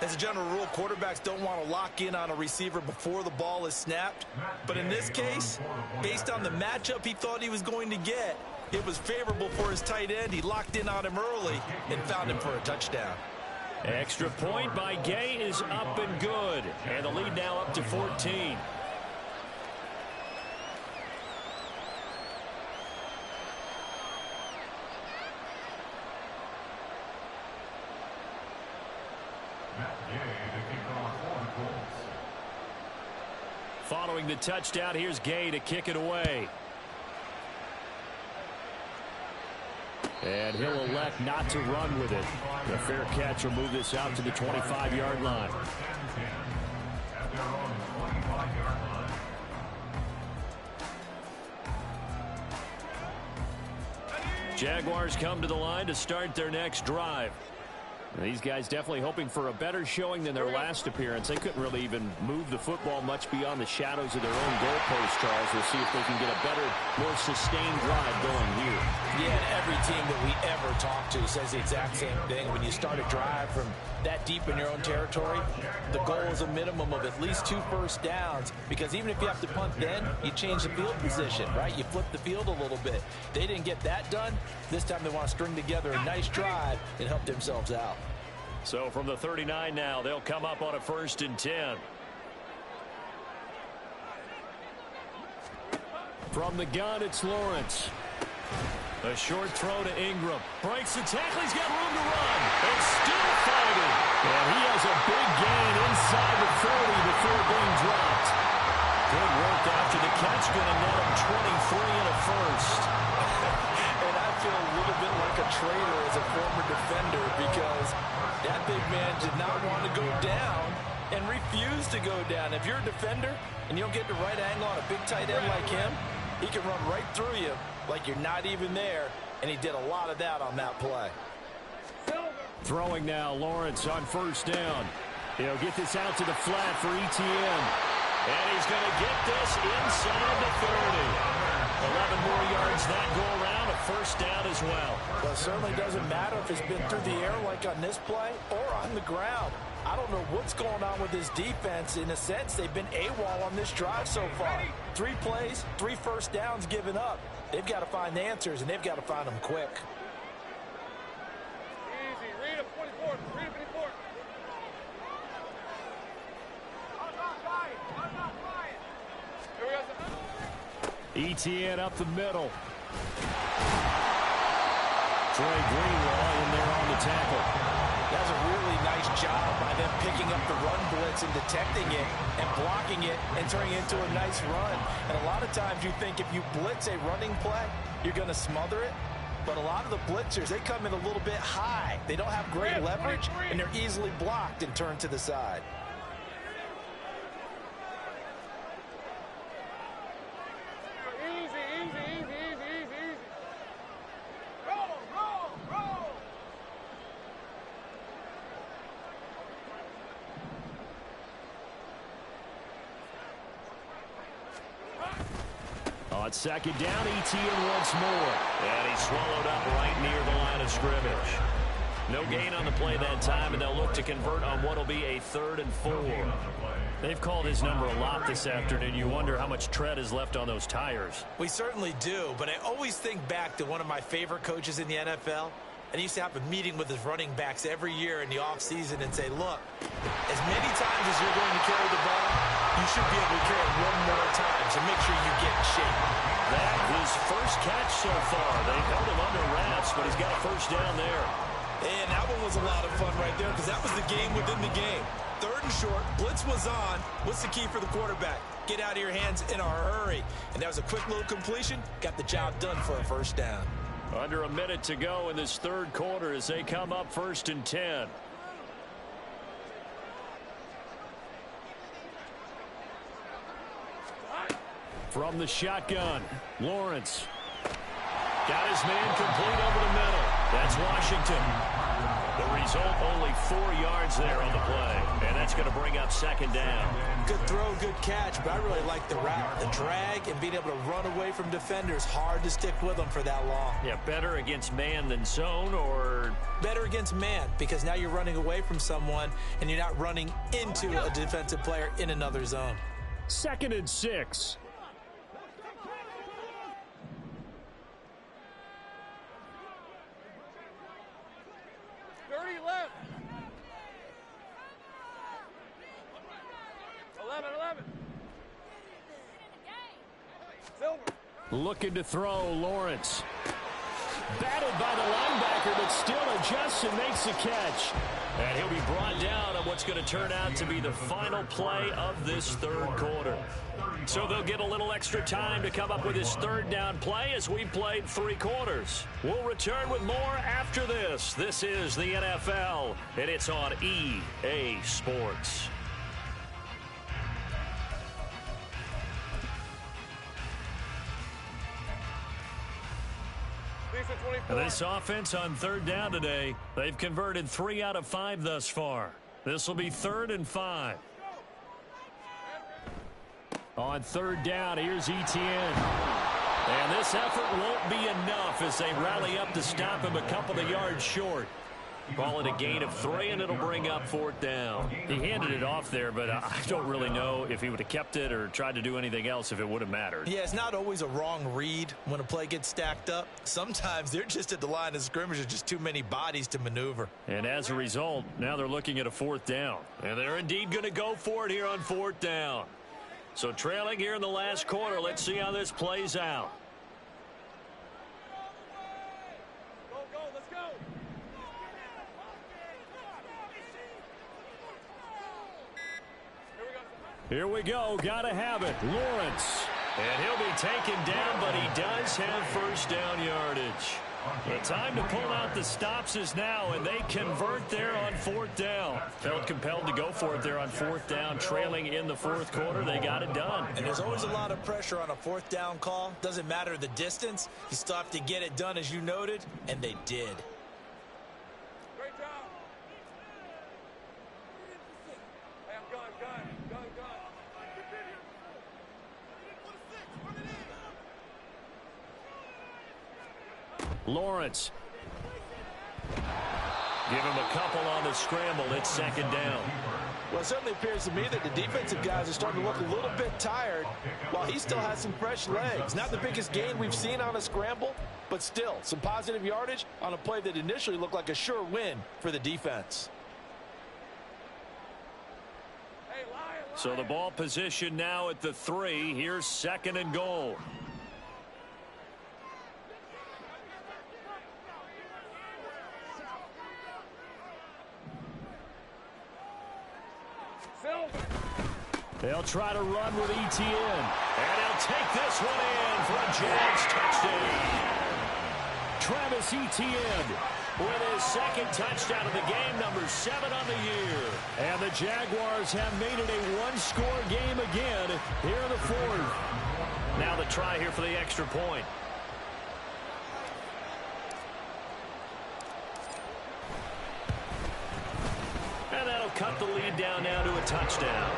As a general rule, quarterbacks don't want to lock in on a receiver before the ball is snapped. But in this case, based on the matchup he thought he was going to get, it was favorable for his tight end. He locked in on him early and found him for a touchdown. Extra point by Gay is up and good. And the lead now up to 14. Following the touchdown, here's Gay to kick it away. And he'll elect not to run with it. The fair catch will move this out to the 25-yard line. Jaguars come to the line to start their next drive. These guys definitely hoping for a better showing than their last appearance. They couldn't really even move the football much beyond the shadows of their own goalpost, Charles. We'll see if they can get a better, more sustained drive going here. Yeah, and every team that we ever talk to says the exact same thing. When you start a drive from that deep in your own territory, the goal is a minimum of at least 2 first downs, because even if you have to punt then, you change the field position, right? You flip the field a little bit. They didn't get that done. This time they want to string together a nice drive and help themselves out. So from the 39 now, they'll come up on a 1st and 10. From the gun, it's Lawrence. A short throw to Ingram. Breaks the tackle. He's got room to run. And still fighting. And he has a big gain inside the 40 before being dropped. Good work after the catch. Going to net him 23 and a first. And I feel a little bit like a traitor as a former defender, because that big man did not want to go down and refused to go down. If you're a defender and you don't get the right angle on a big tight end like him, he can run right through you like you're not even there, and he did a lot of that on that play. Throwing now, Lawrence on first down. He'll get this out to the flat for ETN. And he's going to get this inside the 30. 11 more yards that go around, a first down as well. Well, it certainly doesn't matter if it's been through the air like on this play or on the ground. I don't know what's going on with this defense. In a sense, they've been AWOL on this drive so far. 3 plays, 3 first downs given up. They've got to find answers, and they've got to find them quick. Easy. Read him, 24. Read him, 24. I'm not flying. Here we go. ETN up the middle. Troy Greenlaw in there on the tackle. That was a really nice job by them picking up the run blitz and detecting it and blocking it and turning it into a nice run. And a lot of times you think if you blitz a running play, you're going to smother it. But a lot of the blitzers, they come in a little bit high. They don't have great leverage, and they're easily blocked and turned to the side. Easy. Roll. On second down, ETN once more. And he's swallowed up right near the line of scrimmage. No gain on the play that time, and they'll look to convert on what will be a 3rd and 4. They've called his number a lot this afternoon. You wonder how much tread is left on those tires. We certainly do, but I always think back to one of my favorite coaches in the NFL. And he used to have a meeting with his running backs every year in the offseason and say, look, as many times as you're going to carry the ball, you should be able to carry it 1 more time, so make sure you get in shape. That his first catch so far. They held him under wraps, but he's got a first down there. And that one was a lot of fun right there, because that was the game within the game. 3rd and short, blitz was on. What's the key for the quarterback? Get out of your hands in a hurry. And that was a quick little completion. Got the job done for a first down. Under a minute to go in this third quarter as they come up 1st and 10. From the shotgun, Lawrence. Got his man complete over the middle. That's Washington. The result, only 4 yards there on the play. And that's going to bring up 2nd down. Good throw, good catch, but I really like the route, the drag, and being able to run away from defenders. Hard to stick with them for that long. Yeah, better against man than zone, or? Better against man, because now you're running away from someone, and you're not running into a defensive player in another zone. 2nd and 6. Looking to throw, Lawrence. Batted by the linebacker, but still adjusts and makes the catch. And he'll be brought down on what's going to turn out to be the final play of this third quarter. So they'll get a little extra time to come up with his 3rd down play as we've played 3 quarters. We'll return with more after this. This is the NFL, and it's on EA Sports. This offense on 3rd down today, they've converted 3 out of 5 thus far. This will be 3rd and 5. On 3rd down, here's Etienne. And this effort won't be enough as they rally up to stop him a couple of yards short. Ball at a gain of 3, and it'll bring up 4th down. He handed it off there, but I don't really know if he would have kept it or tried to do anything else if it would have mattered. Yeah, it's not always a wrong read when a play gets stacked up. Sometimes they're just at the line of scrimmage. There's just too many bodies to maneuver. And as a result, now they're looking at a 4th down. And they're indeed going to go for it here on 4th down. So trailing here in the last quarter, let's see how this plays out. Here we go. Got to have it. Lawrence. And he'll be taken down, but he does have 1st down yardage. The time to pull out the stops is now, and they convert there on 4th down. Felt compelled to go for it there on 4th down, trailing in the 4th quarter. They got it done. And there's always a lot of pressure on a 4th down call. Doesn't matter the distance. You still have to get it done, as you noted, and they did. Great job. Hey, I'm gun. Lawrence. Give him a couple on the scramble. It's 2nd down. Well, it certainly appears to me that the defensive guys are starting to look a little bit tired while he still has some fresh legs. Not the biggest gain we've seen on a scramble, but still some positive yardage on a play that initially looked like a sure win for the defense. So the ball position now at the 3. Here's 2nd and goal. They'll try to run with Etienne. And he'll take this one in for a Jags touchdown. Travis Etienne with his 2nd touchdown of the game, number 7 on the year. And the Jaguars have made it a one-score game again here in the 4th. Now the try here for the extra point. And that'll cut the lead down now to a touchdown.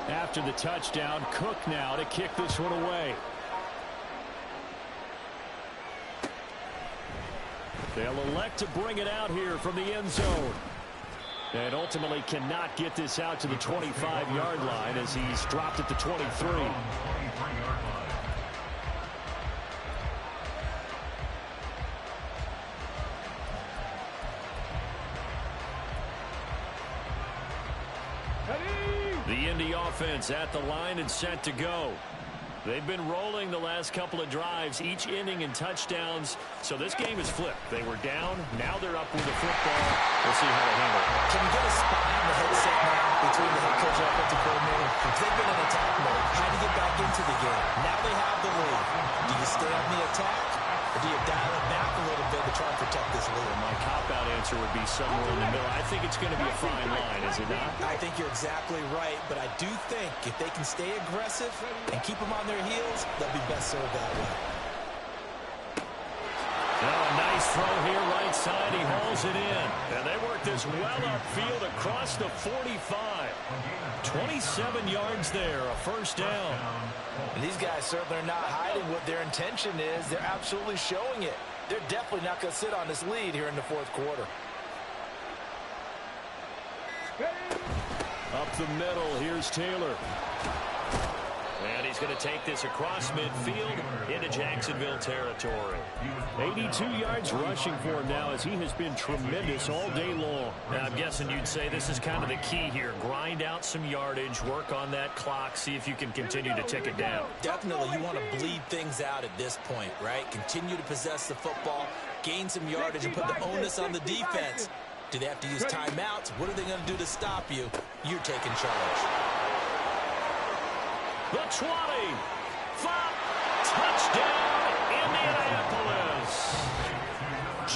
After the touchdown, Cook now to kick this one away. They'll elect to bring it out here from the end zone. And ultimately cannot get this out to the 25-yard line as he's dropped at the 23. The Indy offense at the line and set to go. They've been rolling the last couple of drives, each inning in touchdowns. So this game is flipped. They were down. Now they're up with the football. We'll see how they handle it. Can you get a spot in the headset now between the head coach and offensive coordinator? They've been in attack mode. How to get back into the game. Now they have the lead. Do you stay on the attack, or do you dial it back a little bit to try and protect this lead? My cop-out answer would be somewhere in the middle. I think it's going to be a fine line, is it not? I think you're exactly right, but I do think if they can stay aggressive and keep them on their heels, they'll be best served that way. Oh, a nice throw here, right side. He hauls it in. And they work this well upfield across the 45. 27 yards there, a first down. And these guys certainly are not hiding what their intention is. They're absolutely showing it. They're definitely not going to sit on this lead here in the fourth quarter. Up the middle, here's Taylor. And he's going to take this across midfield into Jacksonville territory. 82 yards rushing for him now as he has been tremendous all day long. Now, I'm guessing you'd say this is kind of the key here. Grind out some yardage, work on that clock, see if you can continue to tick it down. Definitely, you want to bleed things out at this point, right? Continue to possess the football, gain some yardage, and put the onus on the defense. Do they have to use timeouts? What are they going to do to stop you? You're taking charge. The 20. Touchdown, Indianapolis.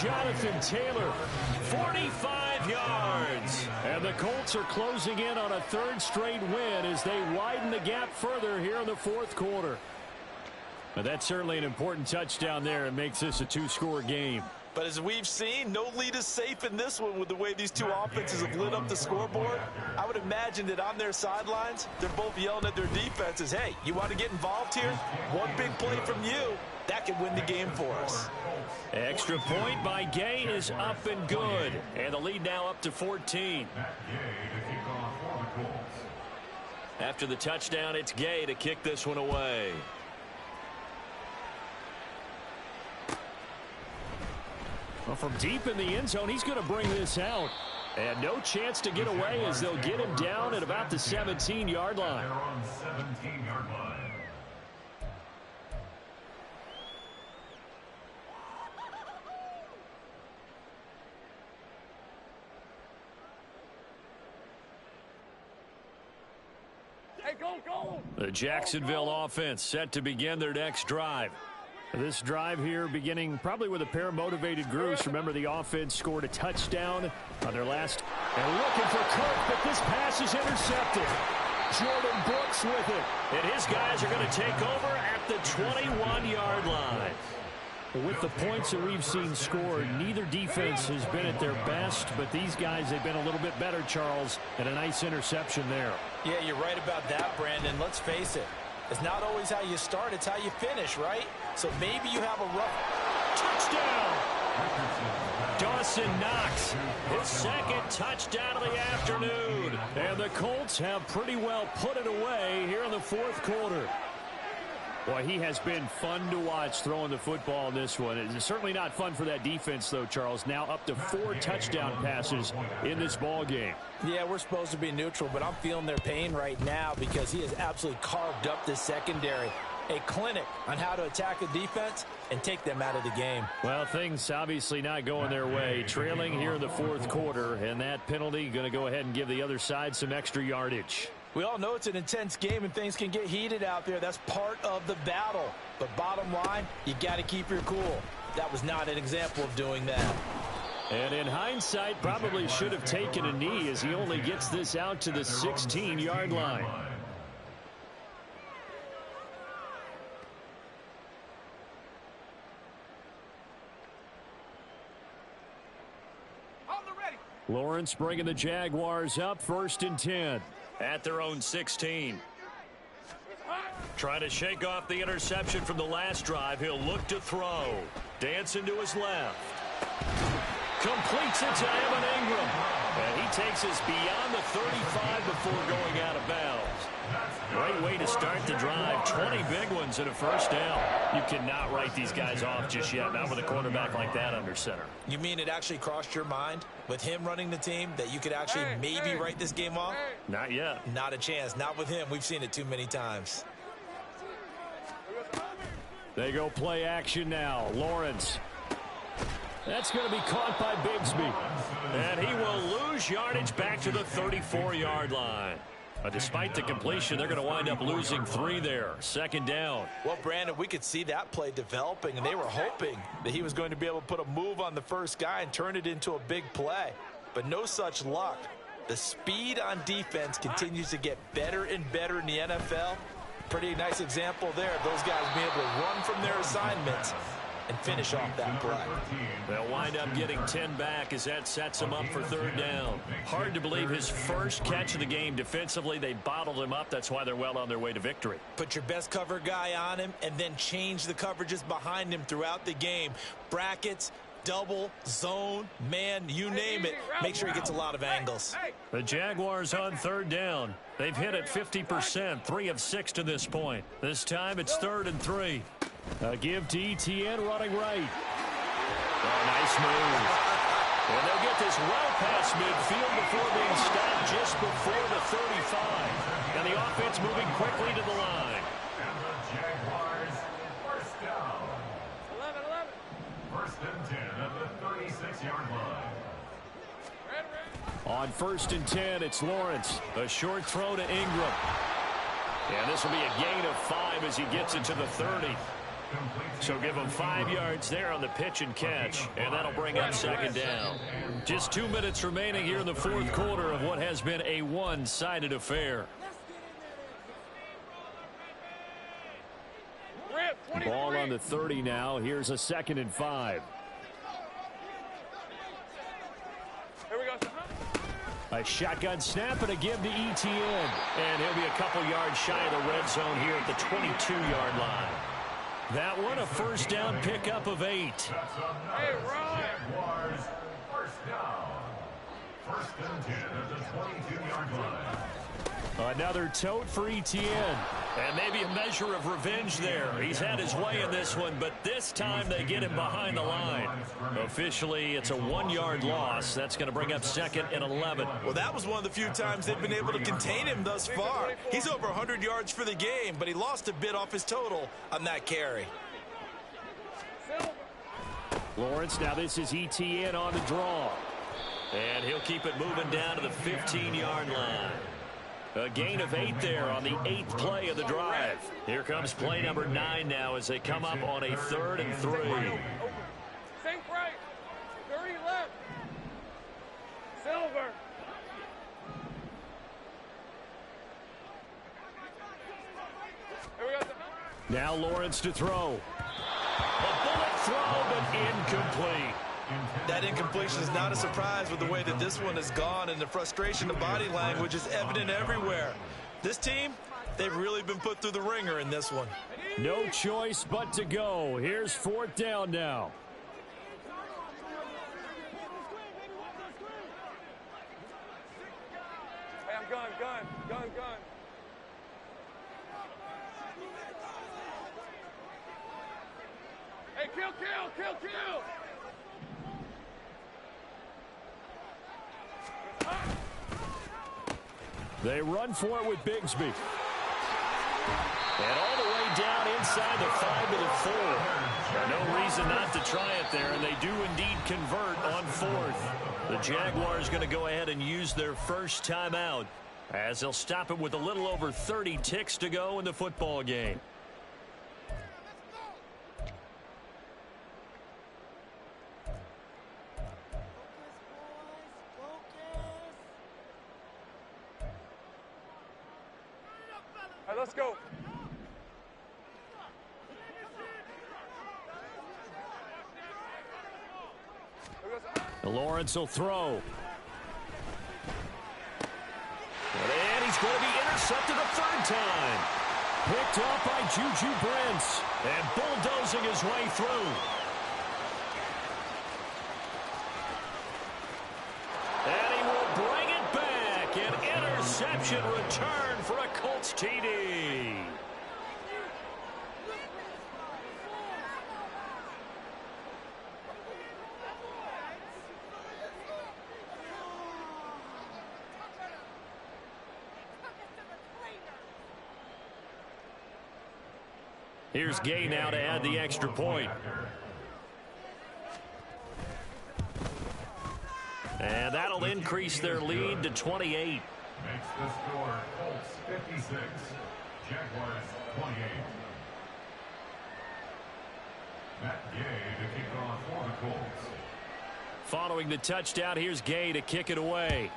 Jonathan Taylor, 45 yards. And the Colts are closing in on a third straight win as they widen the gap further here in the fourth quarter. But that's certainly an important touchdown there. It makes this a two-score game. But as we've seen, no lead is safe in this one with the way these two offenses have lit up the scoreboard. I would imagine that on their sidelines, they're both yelling at their defenses, hey, you want to get involved here? One big play from you, that could win the game for us. Extra point by Gay is up and good. And the lead now up to 14. After the touchdown, it's Gay to kick this one away. Well, from deep in the end zone, he's going to bring this out. And no chance to get away as they'll get him down at about the 17-yard line. Hey, go! The Jacksonville offense set to begin their next drive. This drive here beginning probably with a pair of motivated groups. Remember, the offense scored a touchdown on their last. And looking for Kirk, but this pass is intercepted. Jordan Brooks with it. And his guys are going to take over at the 21-yard line. With the points that we've seen scored, neither defense has been at their best, but these guys, they've been a little bit better, Charles, and a nice interception there. Yeah, you're right about that, Brandon. Let's face it. It's not always how you start, it's how you finish, right? So maybe you have a rough touchdown. Dawson Knox, his second touchdown of the afternoon. And the Colts have pretty well put it away here in the fourth quarter. Boy, he has been fun to watch throwing the football in this one. It's certainly not fun for that defense, though, Charles. Now up to 4 touchdown passes in this ball game. Yeah, we're supposed to be neutral, but I'm feeling their pain right now because he has absolutely carved up this secondary. A clinic on how to attack a defense and take them out of the game. Well, things obviously not going their way. Trailing here in the fourth quarter, and that penalty going to go ahead and give the other side some extra yardage. We all know it's an intense game and things can get heated out there. That's part of the battle. But bottom line, you got to keep your cool. That was not an example of doing that. And in hindsight, probably should have taken a knee as he only gets this out to the 16-yard line. Lawrence bringing the Jaguars up 1st and 10. At their own 16. Trying to shake off the interception from the last drive. He'll look to throw. Dancing to his left. Completes it to Evan Ingram. And he takes us beyond the 35 before going out of bounds. Great way to start the drive. 20 big ones and a first down. You cannot write these guys off just yet. Not with a quarterback like that under center. You mean it actually crossed your mind with him running the team that you could actually maybe write this game off? Not yet. Not a chance. Not with him. We've seen it too many times. They go play action now. Lawrence. That's going to be caught by Bigsby. And he will lose yardage back to the 34-yard line. But despite the completion, they're going to wind up losing 3 there. Second down. Well, Brandon, we could see that play developing, and they were hoping that he was going to be able to put a move on the first guy and turn it into a big play. But no such luck. The speed on defense continues to get better and better in the NFL. Pretty nice example there of those guys being able to run from their assignments and finish off that play. They'll wind up getting 10 back as that sets him up for third down. Hard to believe his first catch of the game. Defensively, they bottled him up. That's why they're well on their way to victory. Put your best cover guy on him and then change the coverages behind him throughout the game. Brackets, double, zone, man, you name it. Make sure he gets a lot of angles. The Jaguars on third down. They've hit it 50%, 3 of 6 to this point. This time it's 3rd and 3. A give to Etienne running right. Oh, nice move. And they'll get this well past midfield before being stopped just before the 35. And the offense moving quickly to the line. And the Jaguars, first down. 11. First and 10 at the 36-yard line. On 1st and 10, it's Lawrence. A short throw to Ingram. And this will be a gain of 5 as he gets it to the 30. So give him 5 yards there on the pitch and catch, and that'll bring up second down. Just 2 minutes remaining here in the fourth quarter of what has been a one-sided affair. Ball on the 30 now. Here's a 2nd and 5. Here we go. A shotgun snap and a give to Etienne. And he'll be a couple yards shy of the red zone here at the 22-yard line. That one a first down pickup of 8. That's another Jaguars, first down. First and 10 at the 22-yard line. Another tote for Etienne. And maybe a measure of revenge there. He's had his way in this one, but this time they get him behind the line. Officially, it's a 1-yard loss. That's going to bring up 2nd and 11. Well, that was one of the few times they've been able to contain him thus far. He's over 100 yards for the game, but he lost a bit off his total on that carry. Lawrence, now this is Etienne on the draw. And he'll keep it moving down to the 15-yard line. A gain of 8 there on the 8th play of the drive. Here comes play number 9 now as they come up on a 3rd and 3. Sink right. 30 left. Silver. Here we go. Now Lawrence to throw. A bullet throw, but incomplete. That incompletion is not a surprise with the way that this one has gone, and the frustration of body language is evident everywhere. This team, they've really been put through the ringer in this one. No choice but to go. Here's 4th down now. Hey, I'm gun. Hey, kill. They run for it with Bigsby. And all the way down inside the 5 to the 4. No reason not to try it there, and they do indeed convert on 4th. The Jaguars going to go ahead and use their first timeout as they'll stop it with a little over 30 ticks to go in the football game. All right, let's go. Lawrence will throw. And he's going to be intercepted a 3rd time. Picked up by Juju Brents. And bulldozing his way through. And he will bring it back. An interception return for a Colts TD. Here's Gay now to add the extra point. And that'll increase their lead to 28. Makes the score Colts 56, Jaguars 28. Matt Gay to kick off for the Colts. Following the touchdown, here's Gay to kick it away.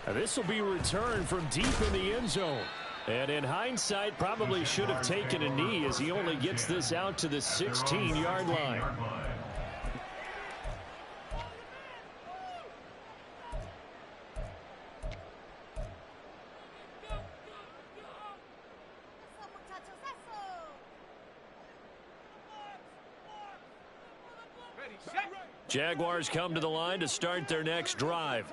And this will be returned from deep in the end zone. And in hindsight, probably should have taken a knee as he only gets this out to the 16-yard line. Jaguars come to the line to start their next drive.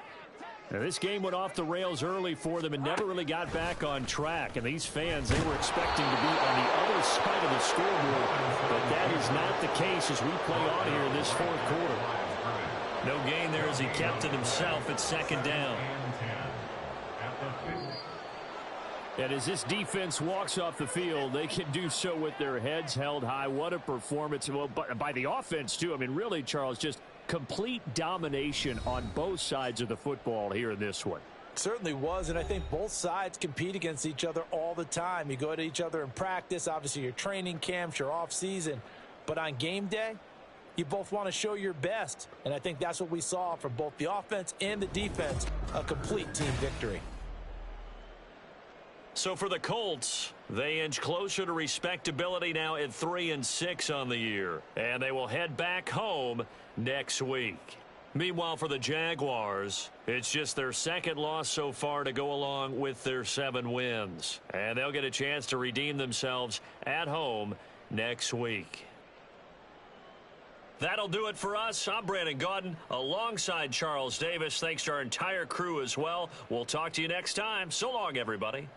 Now, this game went off the rails early for them and never really got back on track. And these fans, they were expecting to be on the other side of the scoreboard. But that is not the case as we play on here in this fourth quarter. No gain there as he kept it himself at second down. And as this defense walks off the field, they can do so with their heads held high. What a performance. Well, by the offense, too. I mean, really, Charles, just complete domination on both sides of the football here in this one. Certainly was, and I think both sides compete against each other all the time. You go to each other in practice, obviously your training camps, your off-season. But on game day, you both want to show your best. And I think that's what we saw from both the offense and the defense, a complete team victory. So for the Colts, they inch closer to respectability now at 3-6 on the year. And they will head back home next week. Meanwhile, for the Jaguars, it's just their second loss so far to go along with their 7 wins. And they'll get a chance to redeem themselves at home next week. That'll do it for us. I'm Brandon Gaudin alongside Charles Davis. Thanks to our entire crew as well. We'll talk to you next time. So long, everybody.